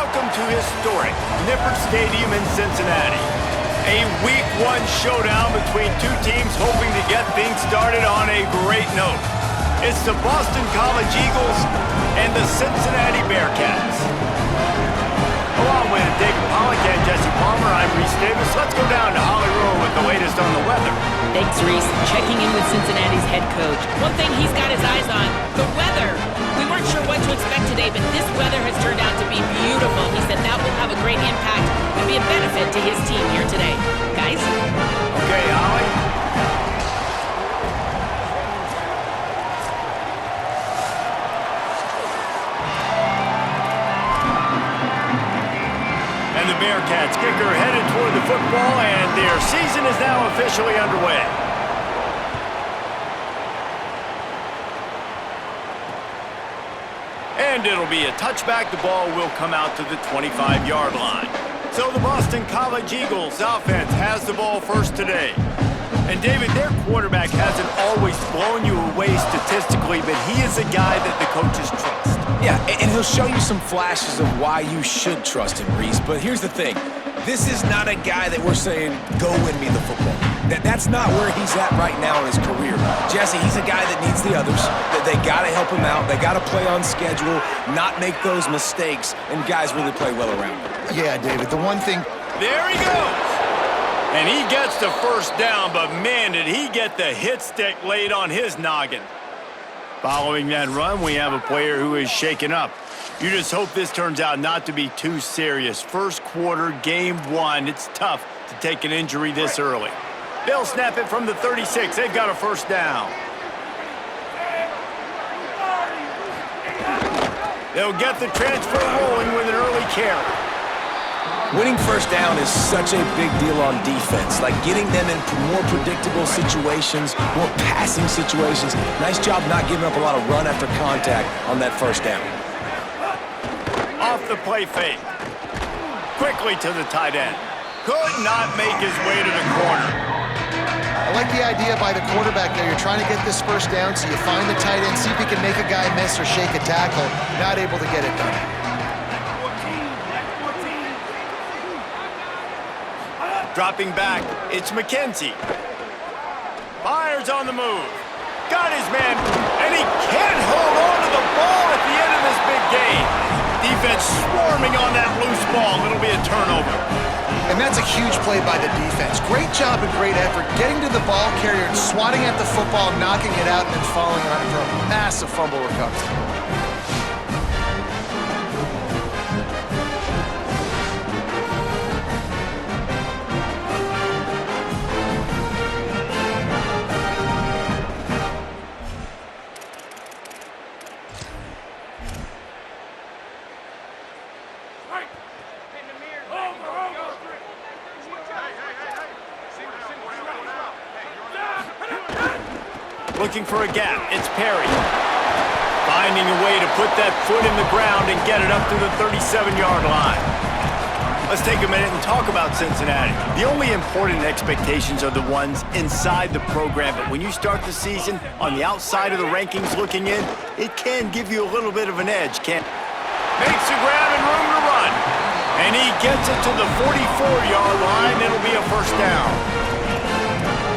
Welcome to historic Nippert Stadium in Cincinnati. A Week 1 showdown between two teams hoping to get things started on a great note. It's the Boston College Eagles and the Cincinnati Bearcats. Along with David Pollack and Jesse Palmer, I'm Reese Davis. Let's go down to Hollywood with the latest on the weather. Thanks, Reese. Checking in with Cincinnati's head coach. One thing he's got his eyes on, the weather. We weren't sure what to expect today, but this weather has turned out to be beautiful. He said that will have a great impact and be a benefit to his team here today. Guys? Okay, Holly. And the Bearcats kicker headed toward the football, and their season is now officially underway. And it'll be a touchback. The ball will come out to the 25-yard line. So the Boston College Eagles offense has the ball first today. And David, their quarterback hasn't always blown you away statistically, but he is a guy that the coaches trust. Yeah, and he'll show you some flashes of why you should trust him, Reese. But here's the thing. This is not a guy that we're saying, go win me the football. That's not where he's at right now in his career. Jesse, he's a guy that needs the others. They got to help him out. They got to play on schedule, not make those mistakes, and guys really play well around him. Yeah, David, the one thing... There he goes! And he gets the first down, but man, did he get the hit stick laid on his noggin. Following that run, we have a player who is shaken up. You just hope this turns out not to be too serious. First quarter, game 1, it's tough to take an injury this early. They'll snap it from the 36. They've got a first down. They'll get the transfer rolling with an early carry. Winning first down is such a big deal on defense, like getting them in more predictable situations, more passing situations. Nice job not giving up a lot of run after contact on that first down. Off the play fake. Quickly to the tight end. Could not make his way to the corner. I like the idea by the quarterback there. You're trying to get this first down, so you find the tight end, see if he can make a guy miss or shake a tackle. Not able to get it done. Dropping back, it's McKenzie. Fires on the move. Got his man, and he can't hold on to the ball at the end of this big game. Defense swarming on that loose ball. It'll be a turnover. And that's a huge play by the defense. Great job and great effort getting to the ball carrier and swatting at the football, knocking it out, and then falling on it for a massive fumble recovery. Looking for a gap, it's Perry. Finding a way to put that foot in the ground and get it up to the 37-yard line. Let's take a minute and talk about Cincinnati. The only important expectations are the ones inside the program, but when you start the season on the outside of the rankings looking in, it can give you a little bit of an edge, can't it? Makes the grab and room to run. And he gets it to the 44-yard line. It'll be a first down.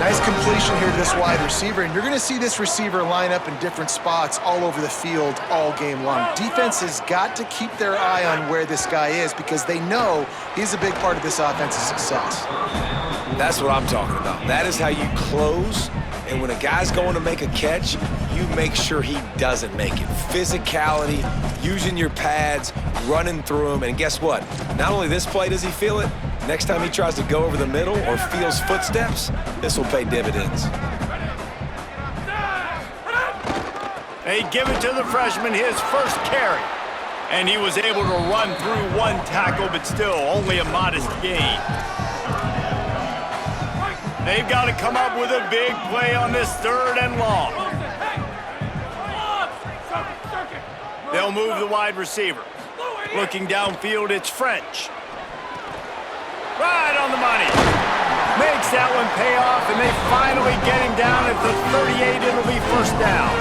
Nice completion here to this wide receiver, and you're going to see this receiver line up in different spots all over the field all game long. Defense has got to keep their eye on where this guy is because they know he's a big part of this offense's success. That's what I'm talking about. That is how you close, and when a guy's going to make a catch, you make sure he doesn't make it. Physicality, using your pads, running through him, and guess what? Not only this play does he feel it, next time he tries to go over the middle or feels footsteps, this will pay dividends. They give it to the freshman, his first carry. And he was able to run through one tackle, but still only a modest gain. They've got to come up with a big play on this 3rd and long. They'll move the wide receiver. Looking downfield, it's French. Right on the money. Makes that one pay off, and they finally get him down at the 38. It'll be first down.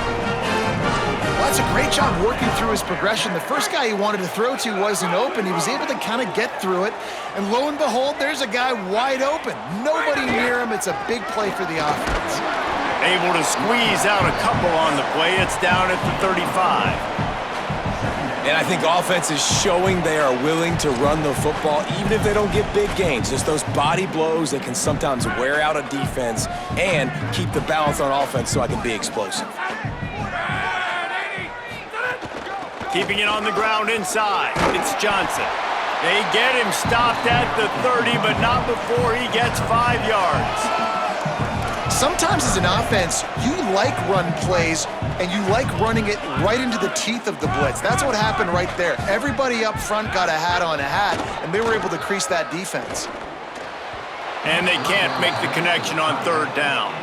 Well, that's a great job working through his progression. The first guy he wanted to throw to wasn't open. He was able to kind of get through it, and lo and behold, there's a guy wide open. Nobody near him. It's a big play for the offense. Able to squeeze out a couple on the play. It's down at the 35. And I think offense is showing they are willing to run the football even if they don't get big gains. Just those body blows that can sometimes wear out a defense and keep the balance on offense so I can be explosive. Keeping it on the ground inside. It's Johnson. They get him stopped at the 30, but not before he gets 5 yards. Sometimes as an offense, you like run plays, and you like running it right into the teeth of the blitz. That's what happened right there. Everybody up front got a hat on a hat, and they were able to crease that defense. And they can't make the connection on third down.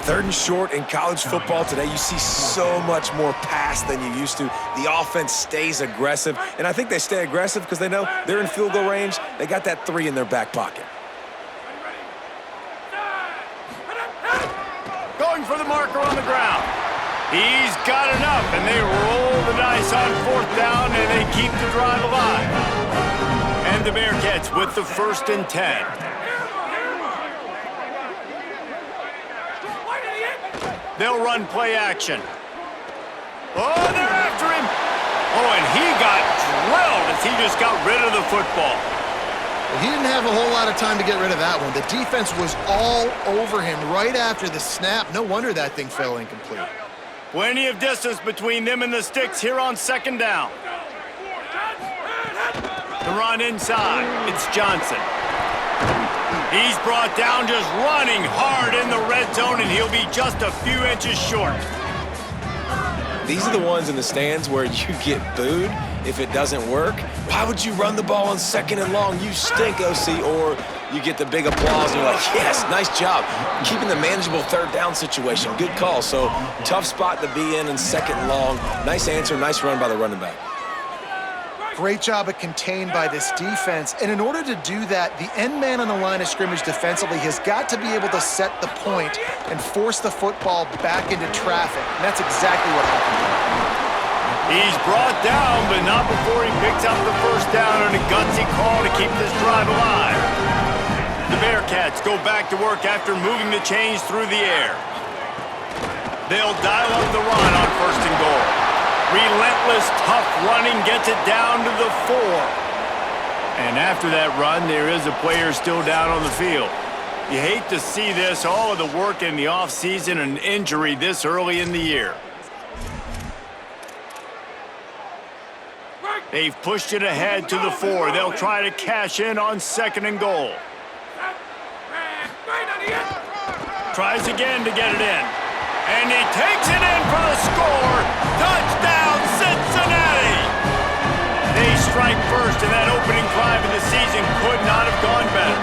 Third and short in college football today, you see so much more pass than you used to. The offense stays aggressive, and I think they stay aggressive because they know they're in field goal range. They got that 3 in their back pocket. Going for the marker on the ground. He's got enough, and they roll the dice on fourth down, and they keep the drive alive. And the Bearcats with the 1st and 10. They'll run play action. Oh, they're after him. Oh, and he got drilled as he just got rid of the football. He didn't have a whole lot of time to get rid of that one. The defense was all over him right after the snap. No wonder that thing fell incomplete. Plenty of distance between them and the sticks here on 2nd down. The run inside. It's Johnson. He's brought down just running hard in the red zone, and he'll be just a few inches short. These are the ones in the stands where you get booed if it doesn't work. Why would you run the ball on 2nd and long? You stink, OC. Or you get the big applause and you're like, yes, nice job. Keeping the manageable 3rd down situation. Good call. So tough spot to be in 2nd and long. Nice answer, nice run by the running back. Great job of contained by this defense. And in order to do that, the end man on the line of scrimmage defensively has got to be able to set the point and force the football back into traffic. And that's exactly what happened. He's brought down, but not before he picks up the 1st down on a gutsy call to keep this drive alive. The Bearcats go back to work after moving the chains through the air. They'll dial up the run on 1st and goal. Relentless, tough running gets it down to the 4. And after that run, there is a player still down on the field. You hate to see this, all of the work in the offseason and injury this early in the year. They've pushed it ahead to the 4. They'll try to cash in on 2nd and goal. Tries again to get it in. And he takes it in for the score. Touchdown, Cincinnati! They strike first, and that opening drive of the season could not have gone better.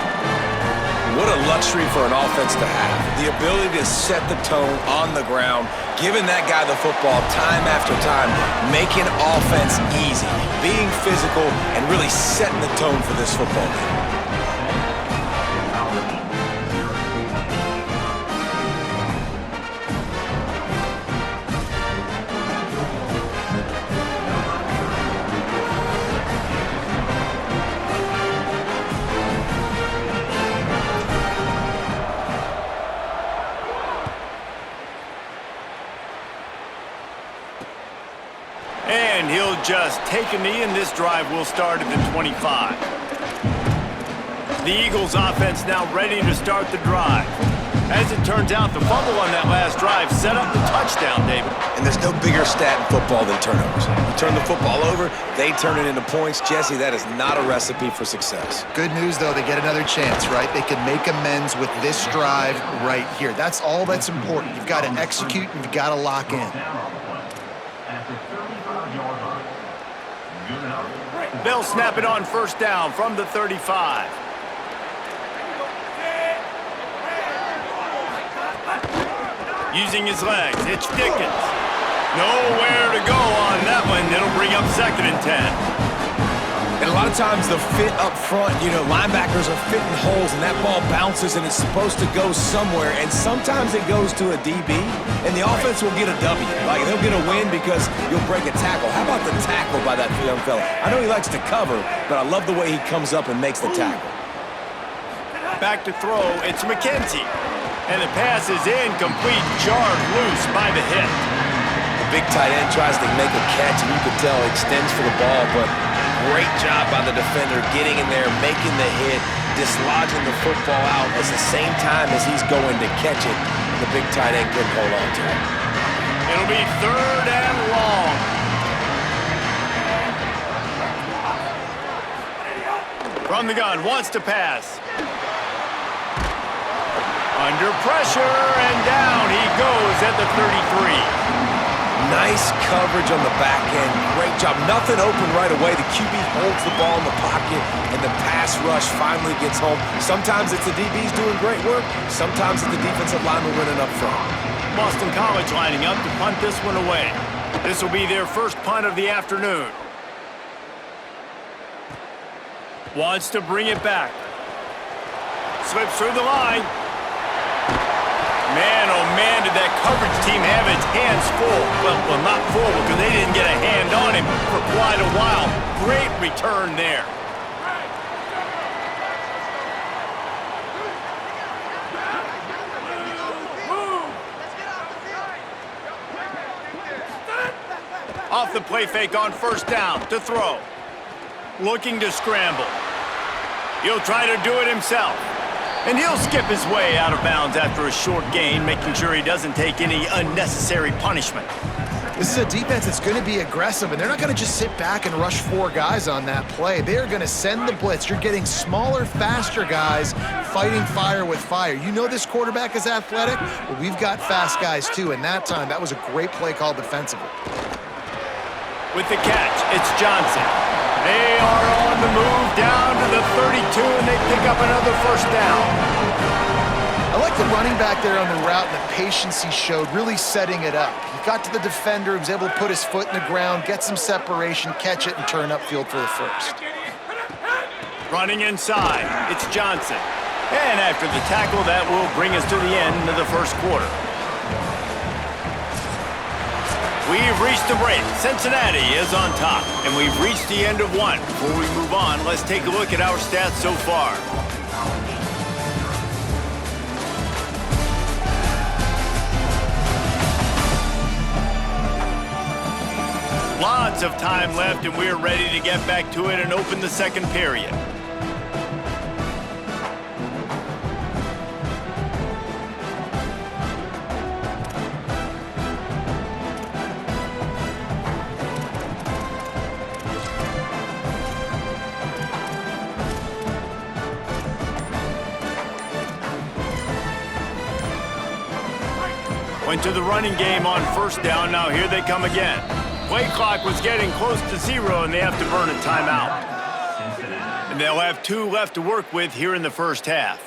What a luxury for an offense to have. The ability to set the tone on the ground, giving that guy the football time after time, making offense easy, being physical, and really setting the tone for this football game. And he'll just take a knee, and this drive will start at the 25. The Eagles offense now ready to start the drive. As it turns out, the fumble on that last drive set up the touchdown, David. And there's no bigger stat in football than turnovers. You turn the football over, they turn it into points. Jesse, that is not a recipe for success. Good news, though, they get another chance, right? They can make amends with this drive right here. That's all that's important. You've got to execute, and you've got to lock in. They'll snap it on 1st down from the 35. Using his legs, it's Dickens. Nowhere to go on that one. It'll bring up 2nd and 10. And a lot of times the fit up front, linebackers are fitting holes and that ball bounces and it's supposed to go somewhere, and sometimes it goes to a DB and the offense will get a W. Like, they'll get a win because you'll break a tackle. How about the tackle by that young fella? I know he likes to cover, but I love the way he comes up and makes the tackle. Back to throw, it's McKenzie. And the pass is incomplete, jarred loose by the hit. The big tight end tries to make a catch, and you can tell extends for the ball, but great job by the defender getting in there, making the hit, dislodging the football out at the same time as he's going to catch it. The big tight end couldn't hold on to it. It'll be 3rd and long. From the gun, wants to pass. Under pressure, and down he goes at the 33. Nice coverage on the back end. Great job. Nothing open right away. The QB holds the ball in the pocket, and the pass rush finally gets home. Sometimes it's the DBs doing great work. Sometimes it's the defensive lineman winning up front. Boston College lining up to punt this one away. This will be their first punt of the afternoon. Wants to bring it back. Slips through the line. Man, oh man, did that coverage team have its hands full. Well, not full because they didn't get a hand on him for quite a while. Great return there. Off the play fake on 1st down to throw. Looking to scramble. He'll try to do it himself. And he'll skip his way out of bounds after a short gain, making sure he doesn't take any unnecessary punishment. This is a defense that's going to be aggressive, and they're not going to just sit back and rush 4 guys on that play. They are going to send the blitz. You're getting smaller, faster guys fighting fire with fire. You know this quarterback is athletic? Well, we've got fast guys too, and that time, that was a great play call defensively. With the catch, it's Johnson. They are on the move down to the 32, and they pick up another 1st down. I like the running back there on the route and the patience he showed, really setting it up. He got to the defender, he was able to put his foot in the ground, get some separation, catch it, and turn upfield for the 1st. Running inside, it's Johnson. And after the tackle, that will bring us to the end of the 1st quarter. We've reached the break. Cincinnati is on top, and we've reached the end of one. Before we move on, let's take a look at our stats so far. Lots of time left, and we're ready to get back to it and open the 2nd period. Went to the running game on 1st down. Now here they come again. Play clock was getting close to 0, and they have to burn a timeout. And they'll have 2 left to work with here in the 1st half.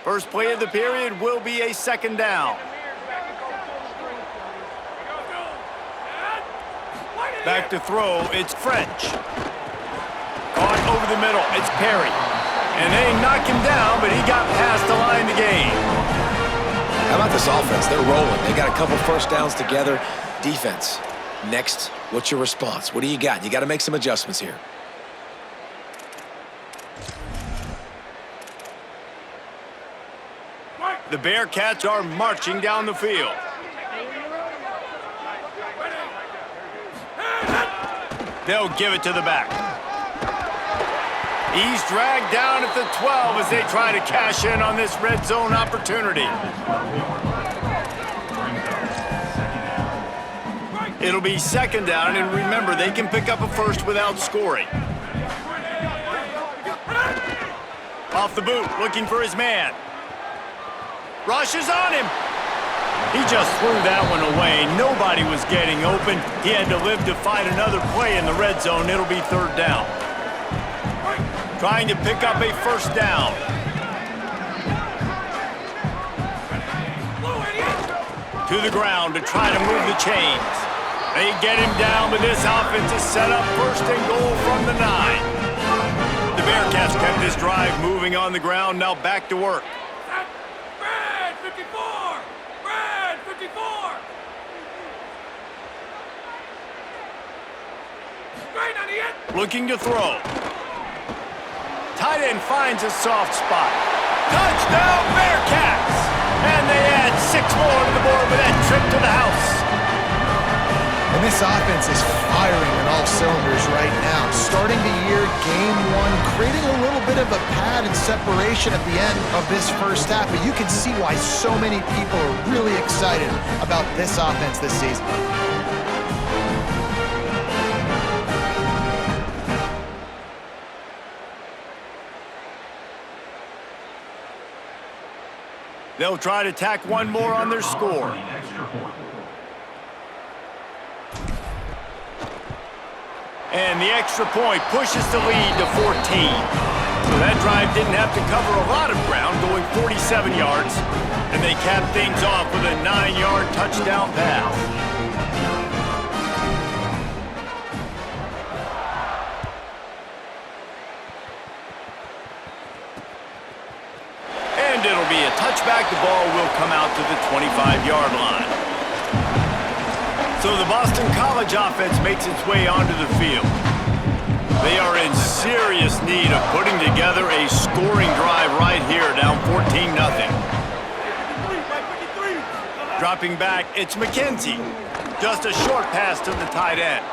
First play of the period will be a 2nd down. Back to throw, it's French. Caught over the middle, it's Perry. And they knock him down, but he got past the line to gain. How about this offense? They're rolling. They got a couple 1st downs together. Defense. Next, what's your response? What do you got? You got to make some adjustments here. The Bearcats are marching down the field. They'll give it to the back. He's dragged down at the 12 as they try to cash in on this red zone opportunity. It'll be 2nd down, and remember, they can pick up a 1st without scoring. Off the boot, looking for his man. Rushes on him. He just threw that one away. Nobody was getting open. He had to live to find another play in the red zone. It'll be 3rd down. Trying to pick up a 1st down. To the ground to try to move the chains. They get him down, but this offense is set up first and goal from the 9. The Bearcats kept this drive moving on the ground, now back to work. Brad, 54! Brad, 54! Straight on the end! Looking to throw. Tight end finds a soft spot. Touchdown, Bearcats! And they add 6 more to the board with that trip to the house. And this offense is firing on all cylinders right now. Starting the year, game 1, creating a little bit of a pad and separation at the end of this first half. But you can see why so many people are really excited about this offense this season. They'll try to tack one more on their score. And the extra point pushes the lead to 14. So that drive didn't have to cover a lot of ground, going 47 yards. And they capped things off with a 9-yard touchdown pass. And it'll be a touchback. The ball will come out to the 25-yard line. So the Boston College offense makes its way onto the field. They are in serious need of putting together a scoring drive right here, down 14-0. Dropping back, it's McKenzie. Just a short pass to the tight end.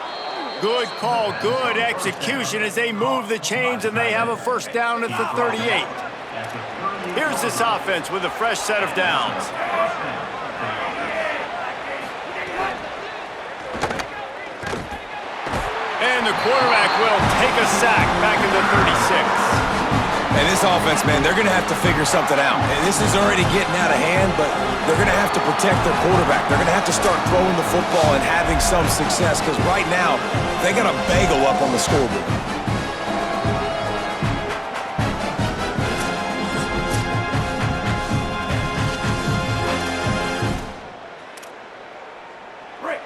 Good call, good execution as they move the chains, and they have a first down at the 38. Here's this offense with a fresh set of downs. And the quarterback will take a sack back in the 36. And this offense, man, they're going to have to figure something out. And this is already getting out of hand, but they're going to have to protect their quarterback. They're going to have to start throwing the football and having some success, because right now, they got a bagel up on the scoreboard.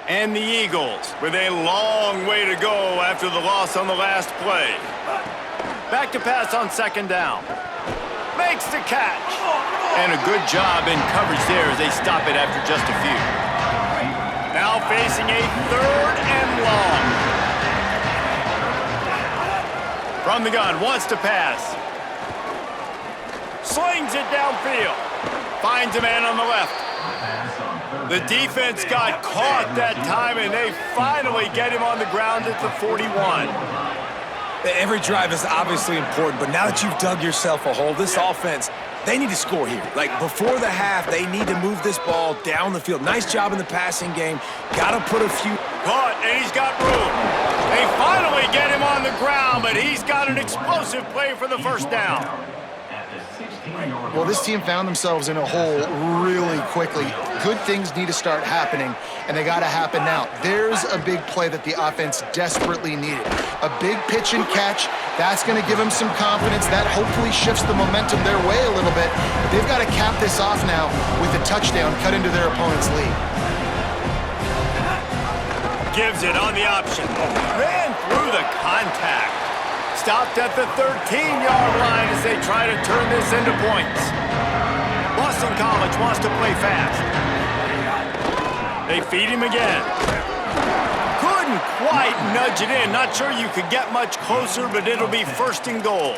And the Eagles with a long way to go after the loss on the last play. Back to pass on second down. Makes the catch. And a good job in coverage there as they stop it after just a few. Now facing a 3rd and long. From the gun, wants to pass. Slings it downfield. Finds a man on the left. The defense got caught that time, and they finally get him on the ground at the 41. Every drive is obviously important, but now that you've dug yourself a hole, this offense, they need to score here. Like, before the half, they need to move this ball down the field. Nice job in the passing game. Got to put a few... Caught, and he's got room. They finally get him on the ground, but he's got an explosive play for the first down. Well, this team found themselves in a hole really quickly. Good things need to start happening, and they got to happen now. There's a big play that the offense desperately needed. A big pitch and catch. That's going to give them some confidence. That hopefully shifts the momentum their way a little bit. But they've got to cap this off now with a touchdown cut into their opponent's lead. Gives it on the option. Ran through the contact. Stopped at the 13-yard line as they try to turn this into points. Boston College wants to play fast. They feed him again. Couldn't quite nudge it in. Not sure you could get much closer, but it'll be 1st and goal.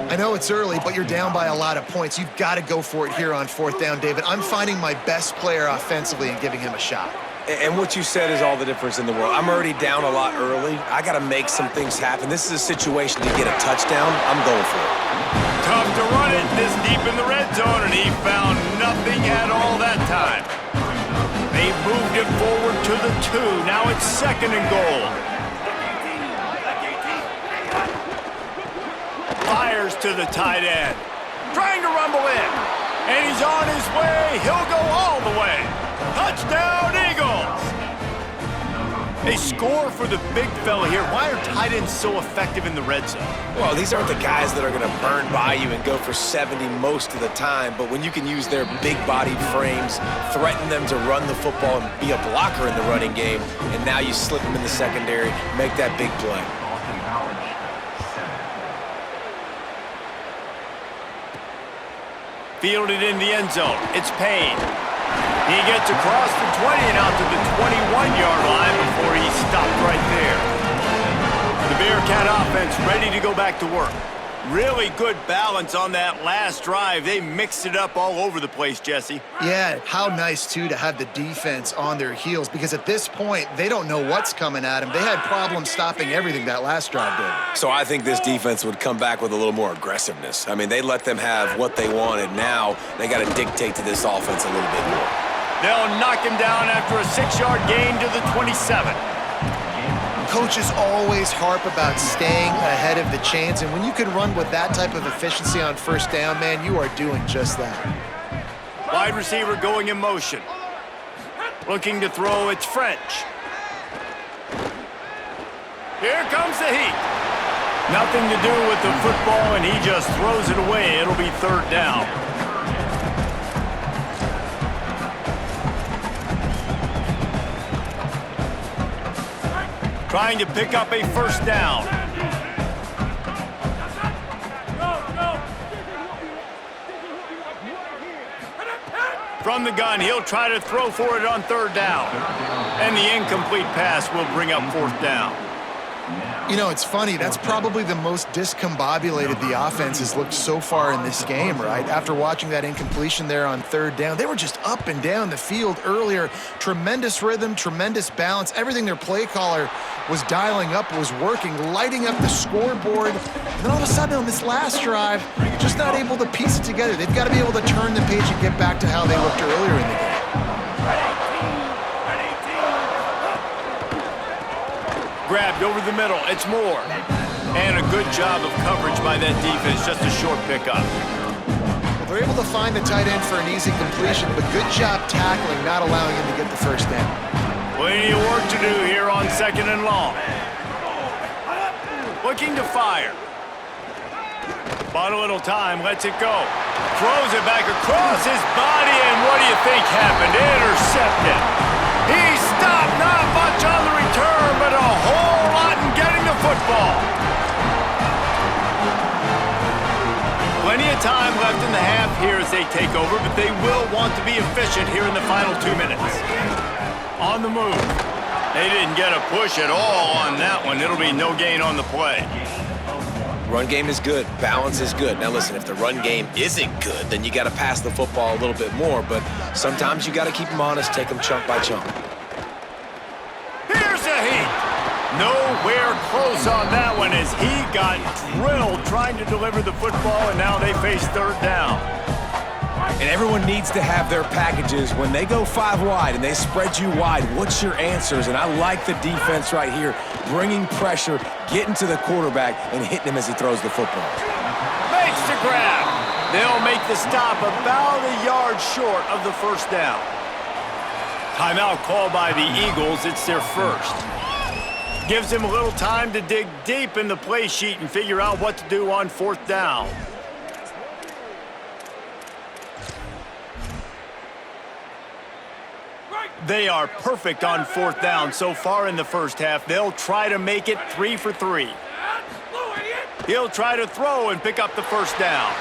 I know it's early, but you're down by a lot of points. You've got to go for it here on 4th down, David. I'm finding my best player offensively and giving him a shot. And what you said is all the difference in the world. I'm already down a lot early. I got to make some things happen. This is a situation to get a touchdown. I'm going for it. Tough to run it this deep in the red zone, and he found nothing at all that time. They moved it forward to the 2. Now it's 2nd and goal. Fires to the tight end. Trying to rumble in. And he's on his way. He'll go all the way. Touchdown, Eagles! They score for the big fella here. Why are tight ends so effective in the red zone? Well, these aren't the guys that are going to burn by you and go for 70 most of the time, but when you can use their big-bodied frames, threaten them to run the football and be a blocker in the running game, and now you slip them in the secondary, make that big play. Fielded in the end zone. It's Payne. He gets across the 20 and out to the 21-yard line before he stopped right there. The Bearcat offense ready to go back to work. Really good balance on that last drive. They mixed it up all over the place, Jesse. Yeah, how nice, too, to have the defense on their heels, because at this point, they don't know what's coming at them. They had problems stopping everything that last drive did. So I think this defense would come back with a little more aggressiveness. I mean, they let them have what they wanted. Now they got to dictate to this offense a little bit more. They'll knock him down after a 6-yard gain to the 27. Coaches always harp about staying ahead of the chains, and when you can run with that type of efficiency on first down, man, you are doing just that. Wide receiver going in motion. Looking to throw, it's French. Here comes the heat. Nothing to do with the football, and he just throws it away. It'll be third down. Trying to pick up a first down. From the gun, he'll try to throw for it on third down. And the incomplete pass will bring up fourth down. You know, it's funny. That's probably the most discombobulated the offense has looked so far in this game, right? After watching that incompletion there on third down, they were just up and down the field earlier. Tremendous rhythm, tremendous balance. Everything their play caller was dialing up was working, lighting up the scoreboard. And then all of a sudden on this last drive, just not able to piece it together. They've got to be able to turn the page and get back to how they looked earlier in the game. Grabbed over the middle, it's Moore. And a good job of coverage by that defense, just a short pickup. Well, they're able to find the tight end for an easy completion, but good job tackling, not allowing him to get the first down. Plenty of work to do here on second and long. Looking to fire. Bought a little time, lets it go. Throws it back across his body, and what do you think happened? Intercepted. He stopped, not much on the return, but a whole lot in getting the football. Plenty of time left in the half here as they take over, but they will want to be efficient here in the final 2 minutes. On the move. They didn't get a push at all on that one. It'll be no gain on the play. Run game is good. Balance is good. Now listen, if the run game isn't good, then you got to pass the football a little bit more, but sometimes you got to keep them honest, take them chunk by chunk. Here's a heat. Nowhere close on that one as he got drilled trying to deliver the football, and now they face third down. And everyone needs to have their packages. When they go 5 wide and they spread you wide, what's your answers? And I like the defense right here, bringing pressure, getting to the quarterback, and hitting him as he throws the football. Makes the grab. They'll make the stop about a yard short of the first down. Timeout called by the Eagles. It's their first. Gives him a little time to dig deep in the play sheet and figure out what to do on fourth down. They are perfect on fourth down so far in the first half. They'll try to make it 3 for 3. He'll try to throw and pick up the first down.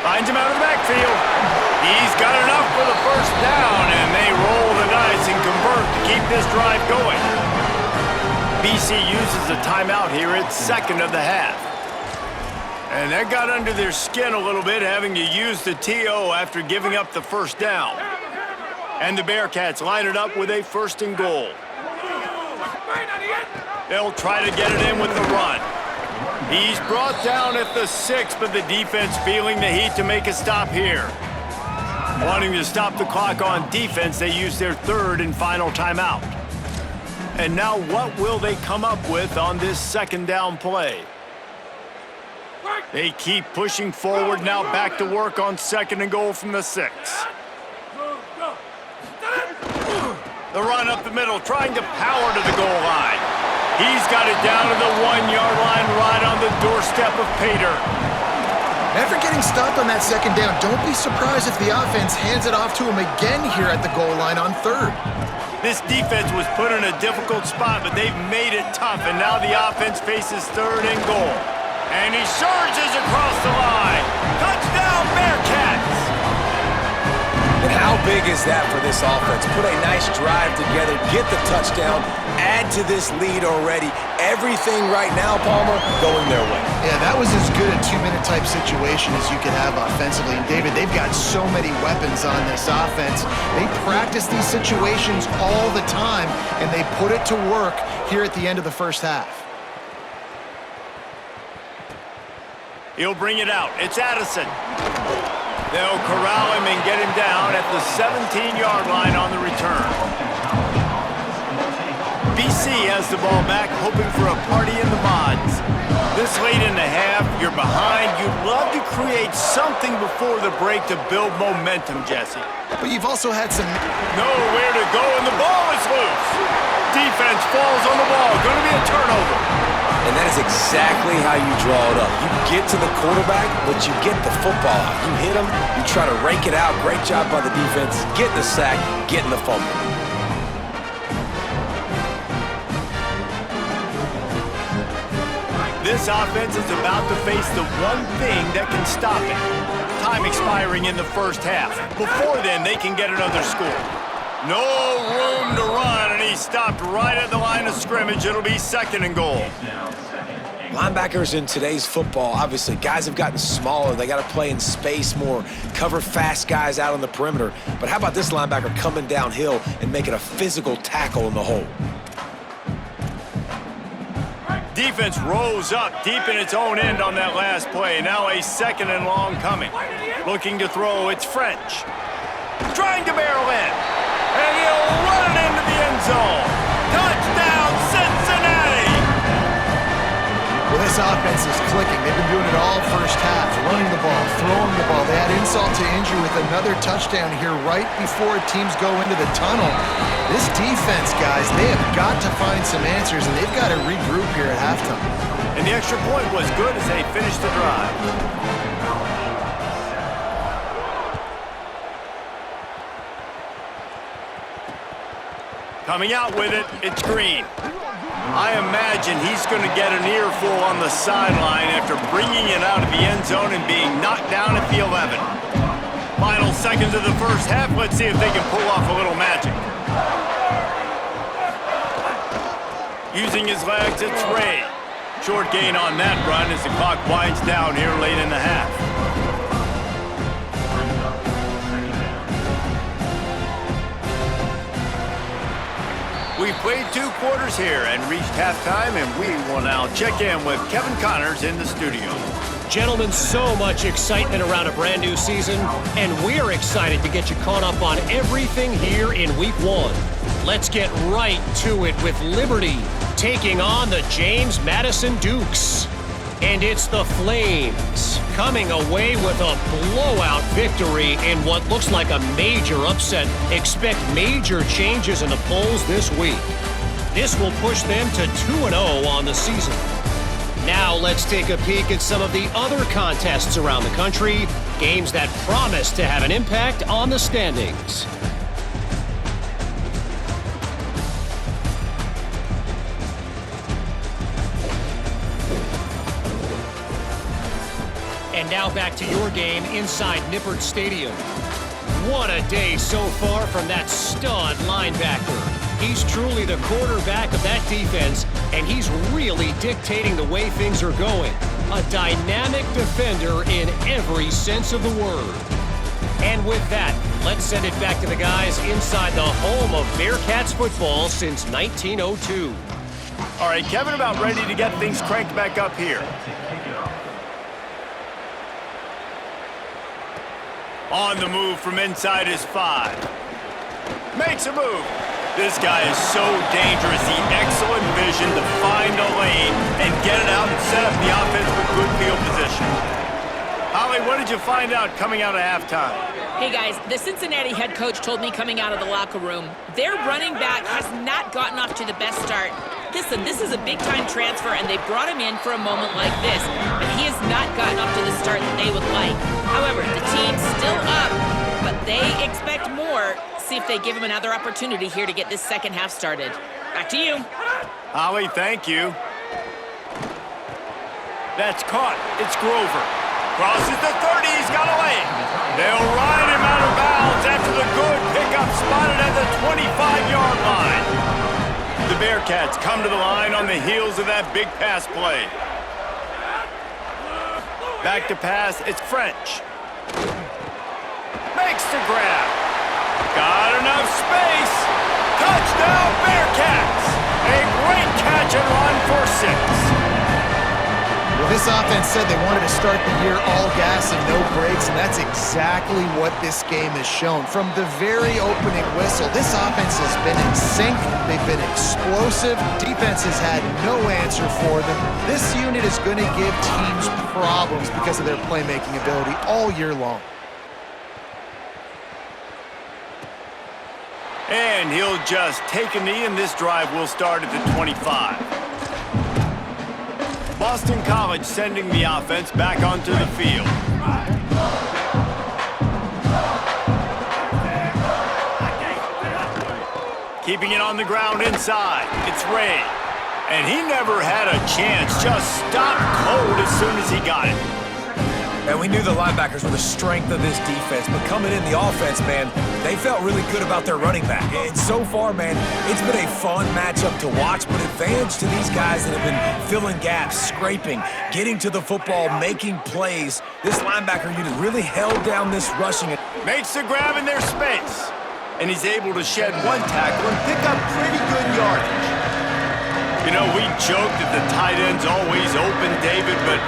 Finds him out of the backfield. He's got enough for the first down, and they roll the dice and convert to keep this drive going. BC uses a timeout here. It's second of the half. And that got under their skin a little bit, having to use the TO after giving up the first down. And the Bearcats line it up with a first and goal. They'll try to get it in with the run. He's brought down at the 6, but the defense feeling the heat to make a stop here. Wanting to stop the clock on defense, they use their third and final timeout. And now what will they come up with on this second down play? They keep pushing forward, now back to work on second and goal from the 6. The run up the middle, trying to power to the goal line. He's got it down to the 1-yard line, right on the doorstep of pay dirt. After getting stopped on that second down, don't be surprised if the offense hands it off to him again here at the goal line on third. This defense was put in a difficult spot, but they've made it tough, and now the offense faces third and goal. And he surges across the line. Touchdown, Bearcats! And how big is that for this offense? Put a nice drive together, get the touchdown, add to this lead already. Everything right now, Palmer, going their way. Yeah, that was as good a two-minute type situation as you could have offensively. And David, they've got so many weapons on this offense. They practice these situations all the time, and they put it to work here at the end of the first half. He'll bring it out. It's Addison. They'll corral him and get him down at the 17-yard line on the return. BC has the ball back, hoping for a party in the mods. This late in the half, you're behind. You'd love to create something before the break to build momentum, Jesse. But you've also had some... Nowhere to go, and the ball is loose. Defense falls on the ball. Going to be a turnover. And that is exactly how you draw it up. You get to the quarterback, but you get the football out. You hit him, you try to rake it out. Great job by the defense, getting the sack, getting the fumble. This offense is about to face the one thing that can stop it. Time expiring in the first half. Before then, they can get another score. No room to run, and he stopped right at the line of scrimmage. It'll be second and goal. Linebackers in today's football, obviously, guys have gotten smaller. They got to play in space more, cover fast guys out on the perimeter. But how about this linebacker coming downhill and making a physical tackle in the hole? Defense rose up deep in its own end on that last play. Now a second and long coming. Looking to throw, it's French. Trying to barrel in. And he'll run it into the end zone. Touchdown, Cincinnati! Well, this offense is clicking. They've been doing it all first half, running the ball, throwing the ball. They had insult to injury with another touchdown here right before teams go into the tunnel. This defense, guys, they have got to find some answers, and they've got to regroup here at halftime. And the extra point was good as they finished the drive. Coming out with it, it's Green. I imagine he's going to get an earful on the sideline after bringing it out of the end zone and being knocked down at the 11. Final seconds of the first half. Let's see if they can pull off a little magic. Using his legs, it's Ray. Short gain on that run as the clock winds down here late in the half. We've played 2 quarters here and reached halftime, and we will now check in with Kevin Connors in the studio. Gentlemen, so much excitement around a brand new season, and we're excited to get you caught up on everything here in Week 1. Let's get right to it with Liberty taking on the James Madison Dukes. And it's the Flames coming away with a blowout victory in what looks like a major upset. Expect major changes in the polls this week. This will push them to 2-0 on the season. Now let's take a peek at some of the other contests around the country, games that promise to have an impact on the standings. And now back to your game inside Nippert Stadium. What a day so far from that stud linebacker. He's truly the quarterback of that defense, and he's really dictating the way things are going. A dynamic defender in every sense of the word. And with that, let's send it back to the guys inside the home of Bearcats football since 1902. All right, Kevin, about ready to get things cranked back up here. On the move from inside his 5. Makes a move. This guy is so dangerous. The excellent vision to find a lane and get it out and set up the offense with good field position. Holly, what did you find out coming out of halftime? Hey guys, the Cincinnati head coach told me coming out of the locker room, their running back has not gotten off to the best start. Listen, this is a big-time transfer, and they brought him in for a moment like this, but he has not gotten off to the start that they would like. However, the team's still up, but they expect more. See if they give him another opportunity here to get this second half started. Back to you. Holly, thank you. That's caught. It's Grover. Crosses the 30. He's got a leg. They'll ride him out of bounds after the good pickup spotted at the 25-yard line. The Bearcats come to the line on the heels of that big pass play. Back to pass. It's French. Makes the grab. Got enough space. Touchdown, Bearcats. A great catch and run for 6. Well, this offense said they wanted to start the year all gas and no brakes, and that's exactly what this game has shown. From the very opening whistle, this offense has been in sync. They've been explosive. Defense has had no answer for them. This unit is going to give teams problems because of their playmaking ability all year long. And he'll just take a knee, and this drive will start at the 25. Boston College sending the offense back onto the field. Keeping it on the ground inside. It's Ray. And he never had a chance. Just stopped cold as soon as he got it. And we knew the linebackers were the strength of this defense, but coming in the offense, man, they felt really good about their running back. And so far, man, it's been a fun matchup to watch, but advantage to these guys that have been filling gaps, scraping, getting to the football, making plays. This linebacker unit really held down this rushing. Makes the grab in their space. And he's able to shed one tackle and pick up pretty good yardage. You know, we joke that the tight end's always open, David, but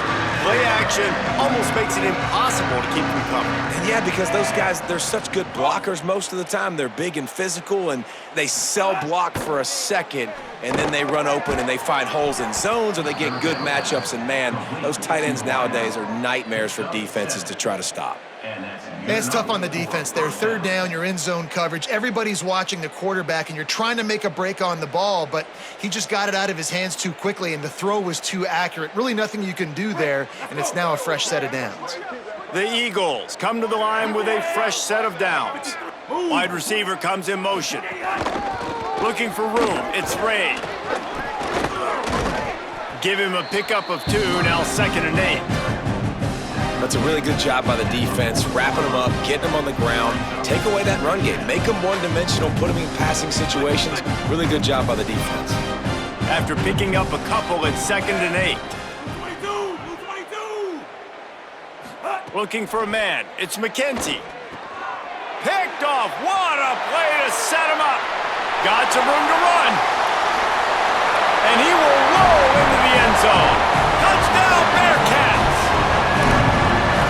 play action almost makes it impossible to keep them coming. And yeah, because those guys, they're such good blockers most of the time. They're big and physical, and they sell block for a second, and then they run open and they find holes in zones, or they get good matchups. And man, those tight ends nowadays are nightmares for defenses to try to stop. And it's tough on the defense there. Third down, you're in zone coverage. Everybody's watching the quarterback, and you're trying to make a break on the ball, but he just got it out of his hands too quickly, and the throw was too accurate. Really nothing you can do there, and it's now a fresh set of downs. The Eagles come to the line with a fresh set of downs. Wide receiver comes in motion. Looking for room. It's Ray. Give him a pickup of 2, now 2nd and 8. That's a really good job by the defense, wrapping them up, getting them on the ground, take away that run game, make them one-dimensional, put them in passing situations. Really good job by the defense. After picking up a couple at 2nd and 8. 22! Looking for a man. It's McKenzie. Picked off. What a play to set him up. Got some room to run. And he will roll into the end zone. Touchdown, Bearcats.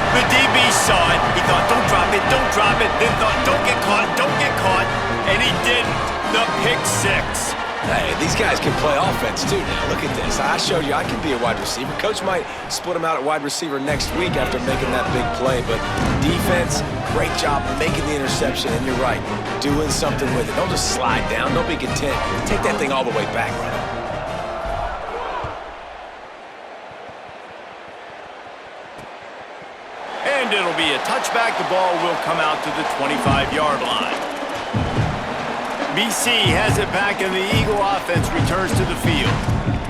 The DB saw it. He thought, don't drop it, don't drop it. Then thought, don't get caught. And he didn't. The pick 6. Hey, these guys can play offense too now. Look at this. I showed you I can be a wide receiver. Coach might split him out at wide receiver next week after making that big play. But defense, great job making the interception. And you're right, doing something with it. Don't just slide down. Don't be content. Take that thing all the way back, brother. And it'll be a touchback. The ball will come out to the 25-yard line. BC has it back, and the Eagle offense returns to the field.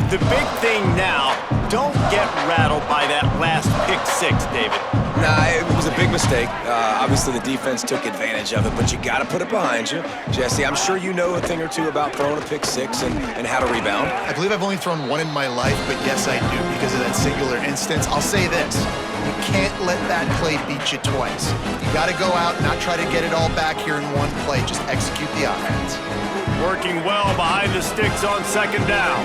The big thing now, don't get rattled by that last pick 6, David. Nah, it was a big mistake. Obviously, the defense took advantage of it, but you got to put it behind you. Jesse, I'm sure you know a thing or two about throwing a pick 6 and how to rebound. I believe I've only thrown one in my life, but yes, I do because of that singular instance. I'll say this. You can't let that play beat you twice. You got to go out and not try to get it all back here in one play. Just execute the offense. Working well behind the sticks on 2nd down.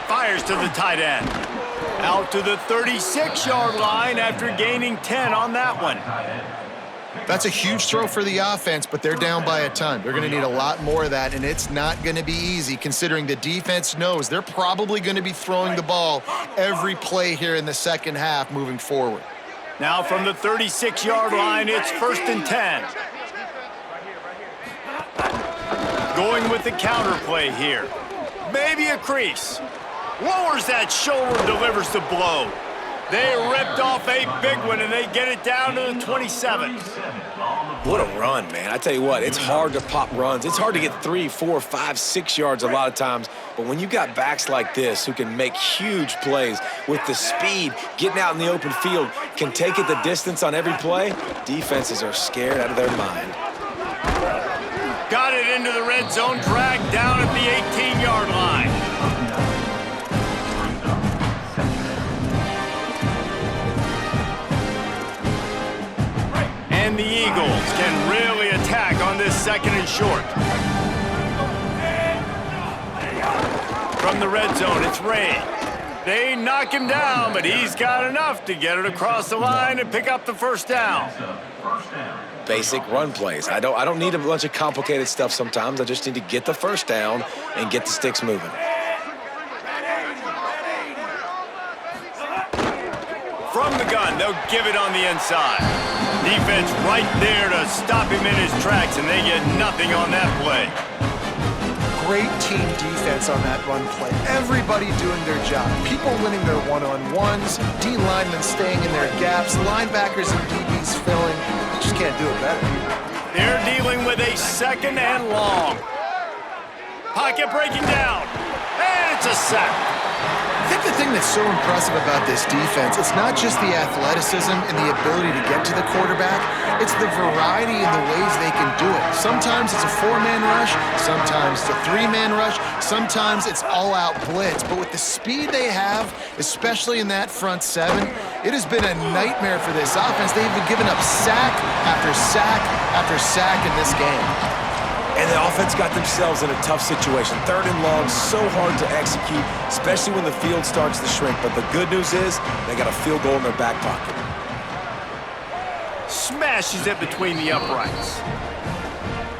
Fires to the tight end. Out to the 36-yard line after gaining 10 on that one. That's a huge throw for the offense, but they're down by a ton. They're going to need a lot more of that, and it's not going to be easy considering the defense knows they're probably going to be throwing the ball every play here in the second half moving forward. Now from the 36-yard line, it's 1st and 10. Going with the counter play here. Maybe a crease. Lowers that shoulder, delivers the blow. They ripped off a big one, and they get it down to the 27. What a run, man. I tell you what, it's hard to pop runs. It's hard to get 3, 4, 5, 6 yards a lot of times. But when you got backs like this who can make huge plays with the speed, getting out in the open field, can take it the distance on every play, defenses are scared out of their mind. Got it into the red zone, dragged down at the 18-yard line. And the Eagles can really attack on this 2nd and short. From the red zone, it's Ray. They knock him down, but he's got enough to get it across the line and pick up the 1st down. Basic run plays. I don't need a bunch of complicated stuff sometimes. I just need to get the 1st down and get the sticks moving. From the gun, they'll give it on the inside. Defense right there to stop him in his tracks, and they get nothing on that play. Great team defense on that run play. Everybody doing their job. People winning their one-on-ones, D linemen staying in their gaps, linebackers and DBs filling. You just can't do it better. They're dealing with a 2nd and long. Pocket breaking down, and it's a sack. I think the thing that's so impressive about this defense, it's not just the athleticism and the ability to get to the quarterback, it's the variety in the ways they can do it. Sometimes it's a 4-man rush, sometimes it's a 3-man rush, sometimes it's all-out blitz. But with the speed they have, especially in that front 7, it has been a nightmare for this offense. They've been giving up sack after sack after sack in this game. And the offense got themselves in a tough situation. 3rd and long, so hard to execute, especially when the field starts to shrink. But the good news is they got a field goal in their back pocket. Smashes it between the uprights.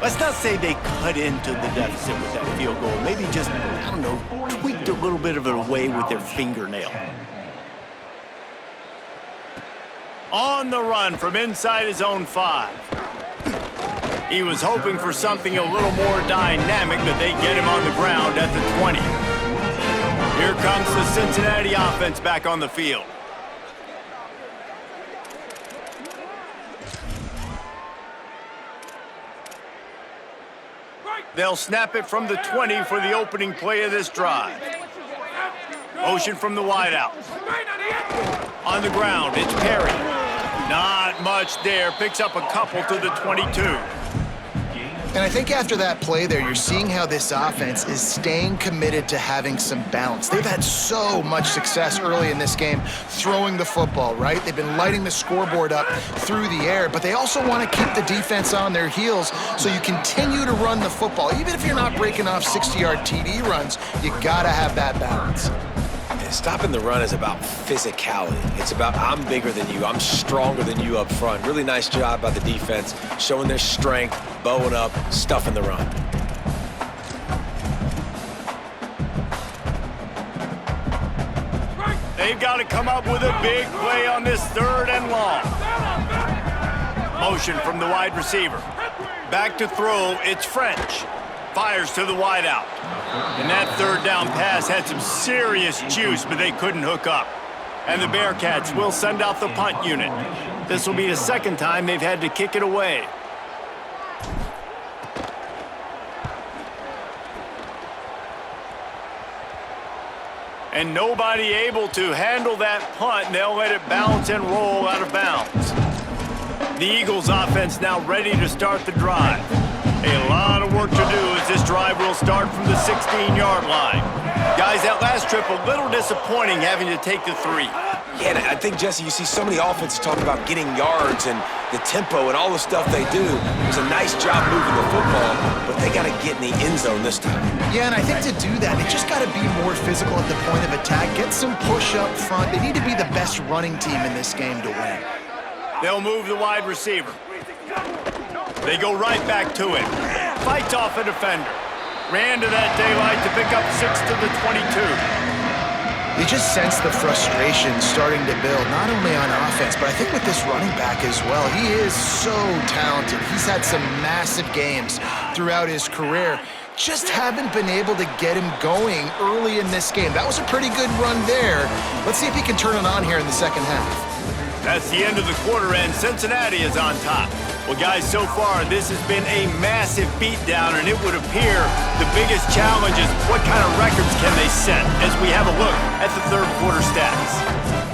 Let's not say they cut into the deficit with that field goal. Maybe just, I don't know, tweaked a little bit of it away with their fingernail. On the run from inside his own 5. He was hoping for something a little more dynamic, but they get him on the ground at the 20. Here comes the Cincinnati offense back on the field. They'll snap it from the 20 for the opening play of this drive. Motion from the wideout. On the ground, it's Perry. Not much there. Picks up a couple to the 22. And I think after that play there, you're seeing how this offense is staying committed to having some balance. They've had so much success early in this game throwing the football, right? They've been lighting the scoreboard up through the air, but they also want to keep the defense on their heels so you continue to run the football. Even if you're not breaking off 60-yard TD runs, you got to have that balance. Stopping the run is about physicality. It's about I'm bigger than you, I'm stronger than you up front. Really nice job by the defense, showing their strength, bowing up, stuffing the run. They've got to come up with a big play on this 3rd and long. Motion from the wide receiver. Back to throw, it's French. Fires to the wideout. And that 3rd down pass had some serious juice, but they couldn't hook up. And the Bearcats will send out the punt unit. This will be the 2nd time they've had to kick it away. And nobody able to handle that punt, and they'll let it bounce and roll out of bounds. The Eagles offense now ready to start the drive. A lot of work to do as this drive will start from the 16-yard line. Guys, that last trip a little disappointing having to take the 3. Yeah, and I think, Jesse, you see so many offenses talk about getting yards and the tempo and all the stuff they do. It was a nice job moving the football, but they got to get in the end zone this time. Yeah, and I think to do that, they just got to be more physical at the point of attack, get some push up front. They need to be the best running team in this game to win. They'll move the wide receiver. They go right back to it. Fights off a defender. Ran to that daylight to pick up 6 to the 22. You just sense the frustration starting to build, not only on offense, but I think with this running back as well. He is so talented. He's had some massive games throughout his career. Just haven't been able to get him going early in this game. That was a pretty good run there. Let's see if he can turn it on here in the second half. That's the end of the quarter, and Cincinnati is on top. Well, guys, so far, this has been a massive beatdown, and it would appear the biggest challenge is what kind of records can they set as we have a look at the third quarter stats.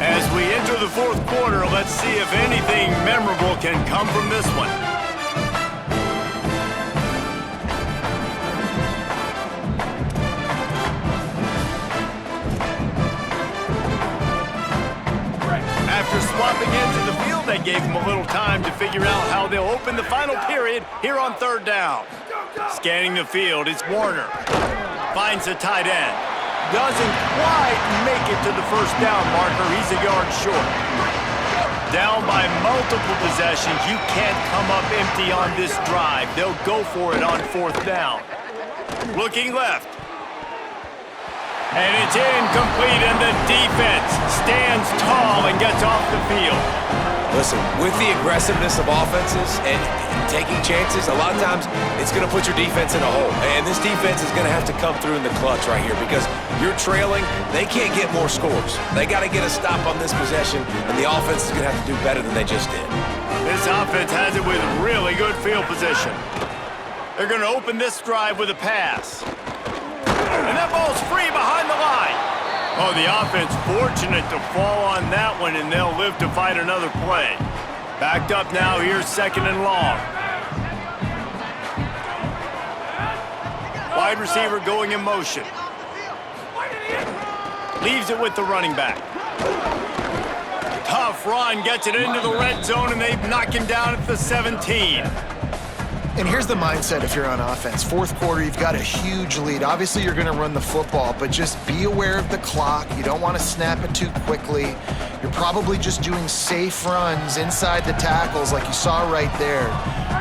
As we enter the fourth quarter, let's see if anything memorable can come from this one. After swapping into the field, that gave them a little time to figure out how they'll open the final period here on third down. Scanning the field, it's Warner. Finds the tight end. Doesn't quite make it to the first down marker. He's a yard short. Down by multiple possessions. You can't come up empty on this drive. They'll go for it on fourth down. Looking left. And it's incomplete, and the defense stands tall and gets off the field. Listen, with the aggressiveness of offenses and taking chances, a lot of times it's going to put your defense in a hole. And this defense is going to have to come through in the clutch right here because you're trailing. They can't get more scores. They got to get a stop on this possession, and the offense is going to have to do better than they just did. This offense has it with really good field position. They're going to open this drive with a pass. And that ball's free behind the line. Oh, the offense fortunate to fall on that one, and they'll live to fight another play. Backed up now, here's second and long. Wide receiver going in motion. Leaves it with the running back. Tough run, gets it into the red zone, and they knock him down at the 17. And here's the mindset if you're on offense. Fourth quarter, you've got a huge lead. Obviously, you're going to run the football, but just be aware of the clock. You don't want to snap it too quickly. You're probably just doing safe runs inside the tackles like you saw right there.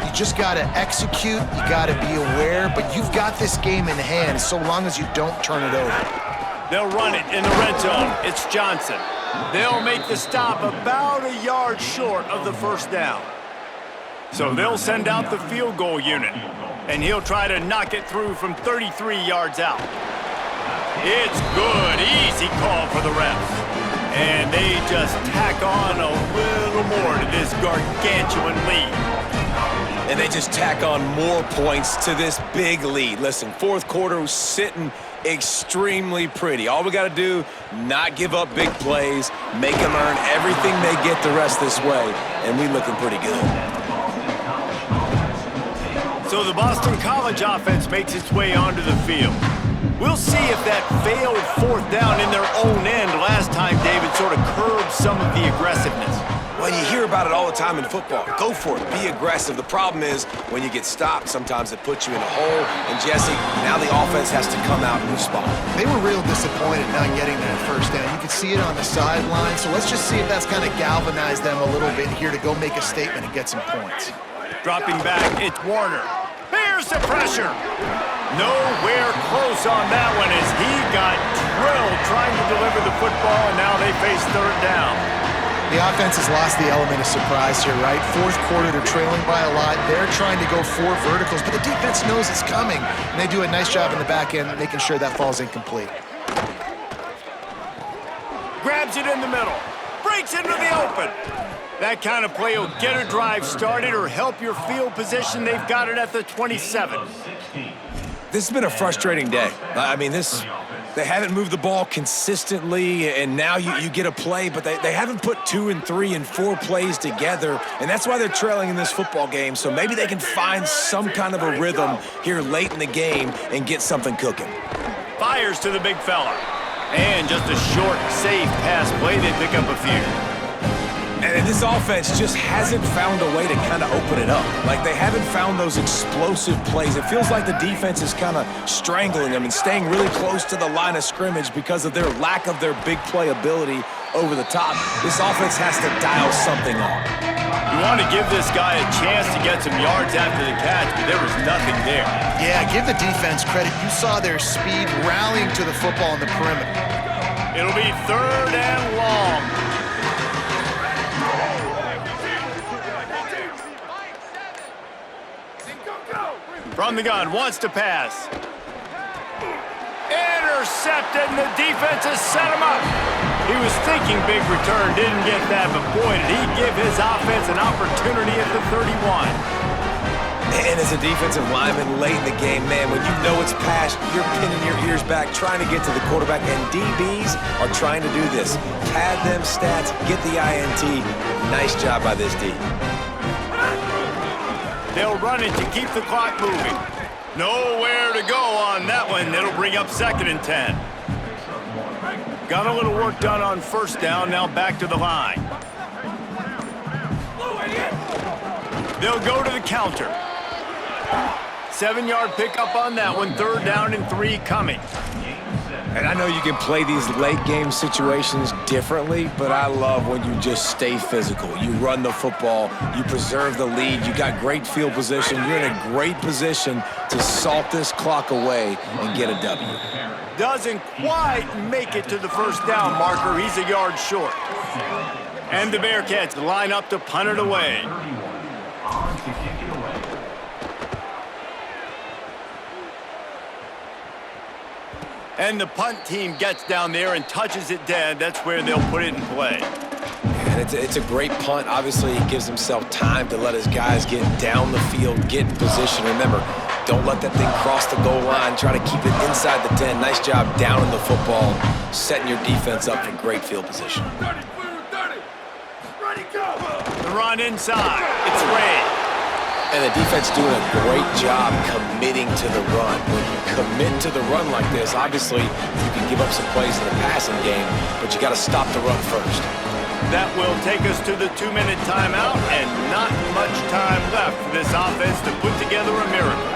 You just got to execute. You got to be aware, but you've got this game in hand so long as you don't turn it over. They'll run it in the red zone. It's Johnson. They'll make the stop about a yard short of the first down. So they'll send out the field goal unit, and he'll try to knock it through from 33 yards out. It's good. Easy call for the refs. And they just tack on a little more to this gargantuan lead. And they just tack on more points to this big lead. Listen, fourth quarter was sitting extremely pretty. All we got to do, not give up big plays, make them earn everything they get the rest this way, and we looking pretty good. So the Boston College offense makes its way onto the field. We'll see if that failed fourth down in their own end last time, David, sort of curbed some of the aggressiveness. Well, you hear about it all the time in football. Go for it. Be aggressive. The problem is when you get stopped, sometimes it puts you in a hole. And, Jesse, now the offense has to come out and respond. They were real disappointed not getting that first down. You could see it on the sideline. So let's just see if that's kind of galvanized them a little bit here to go make a statement and get some points. Dropping back, it's Warner. Here's the pressure. Nowhere close on that one as he got drilled trying to deliver the football, and now they face third down. The offense has lost the element of surprise here, right? Fourth quarter, they're trailing by a lot. They're trying to go 4 verticals, but the defense knows it's coming, and they do a nice job in the back end making sure that falls incomplete. Grabs it in the middle. Breaks into the open. That kind of play will get a drive started or help your field position. They've got it at the 27. This has been a frustrating day. I mean, they haven't moved the ball consistently, and now you get a play, but they haven't put 2 and 3 and 4 plays together, and that's why they're trailing in this football game. So maybe they can find some kind of a rhythm here late in the game and get something cooking. Fires to the big fella. And just a short, safe pass play. They pick up a few. And this offense just hasn't found a way to kind of open it up. Like, they haven't found those explosive plays. It feels like the defense is kind of strangling them and staying really close to the line of scrimmage because of their lack of their big play ability over the top. This offense has to dial something up. You want to give this guy a chance to get some yards after the catch, but there was nothing there. Yeah, give the defense credit. You saw their speed rallying to the football on the perimeter. It'll be 3rd and long. From the gun, wants to pass. Intercepted, and the defense has set him up. He was thinking big return, didn't get that, but boy, did he give his offense an opportunity at the 31. And as a defensive lineman late in the game, man, when you know it's past, you're pinning your ears back, trying to get to the quarterback, and DBs are trying to do this. Pad them stats, get the INT. Nice job by this D. They'll run it to keep the clock moving. Nowhere to go on that one. It'll bring up 2nd and 10. Got a little work done on 1st down, now back to the line. They'll go to the counter. 7-yard pickup on that one, 3rd down and 3 coming. And I know you can play these late game situations differently, but I love when you just stay physical. You run the football, you preserve the lead, you got great field position, you're in a great position to salt this clock away and get a W. Doesn't quite make it to the 1st down marker. He's a yard short. And the Bearcats line up to punt it away. And the punt team gets down there and touches it dead. That's where they'll put it in play. And it's a great punt. Obviously, he gives himself time to let his guys get down the field, get in position. Remember, don't let that thing cross the goal line. Try to keep it inside the 10. Nice job down in the football, setting your defense up for great field position. The run inside. It's Ray. And the defense doing a great job committing to the run. When you commit to the run like this, obviously you can give up some plays in the passing game, but you got to stop the run first. That will take us to the 2-minute timeout, and not much time left for this offense to put together a miracle.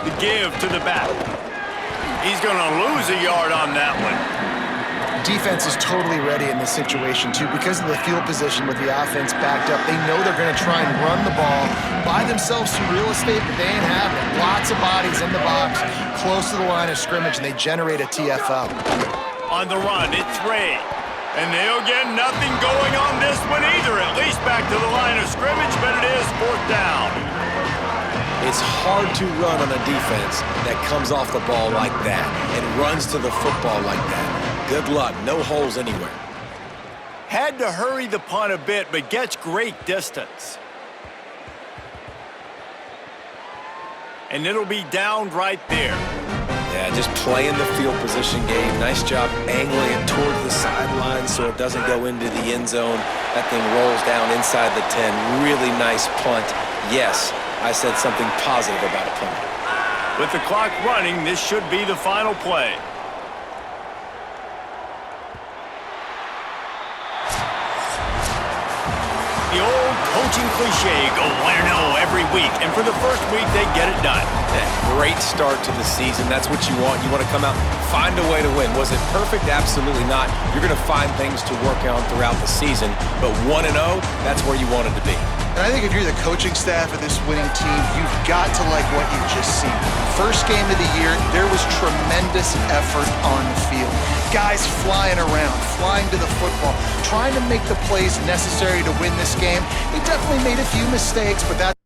The give to the back. He's going to lose a yard on that one. Defense is totally ready in this situation, too. Because of the field position with the offense backed up, they know they're going to try and run the ball, buy themselves some real estate, but they ain't having it. Lots of bodies in the box, close to the line of scrimmage, and they generate a TFL. On the run, it's Ray. And they'll get nothing going on this one either, at least back to the line of scrimmage, but it is 4th down. It's hard to run on a defense that comes off the ball like that and runs to the football like that. Good luck, no holes anywhere. Had to hurry the punt a bit, but gets great distance. And it'll be down right there. Yeah, just playing the field position game. Nice job angling it towards the sideline so it doesn't go into the end zone. That thing rolls down inside the 10. Really nice punt. Yes, I said something positive about a punt. With the clock running, this should be the final play. The old coaching cliche, go win or no every week. And for the first week, they get it done. Yeah, great start to the season. That's what you want. You want to come out, find a way to win. Was it perfect? Absolutely not. You're going to find things to work on throughout the season. But 1-0, that's where you wanted to be. And I think if you're the coaching staff of this winning team, you've got to like what you've just seen. First game of the year, there was tremendous effort on the field. Guys flying around, flying to the football, trying to make the plays necessary to win this game. They definitely made a few mistakes, but that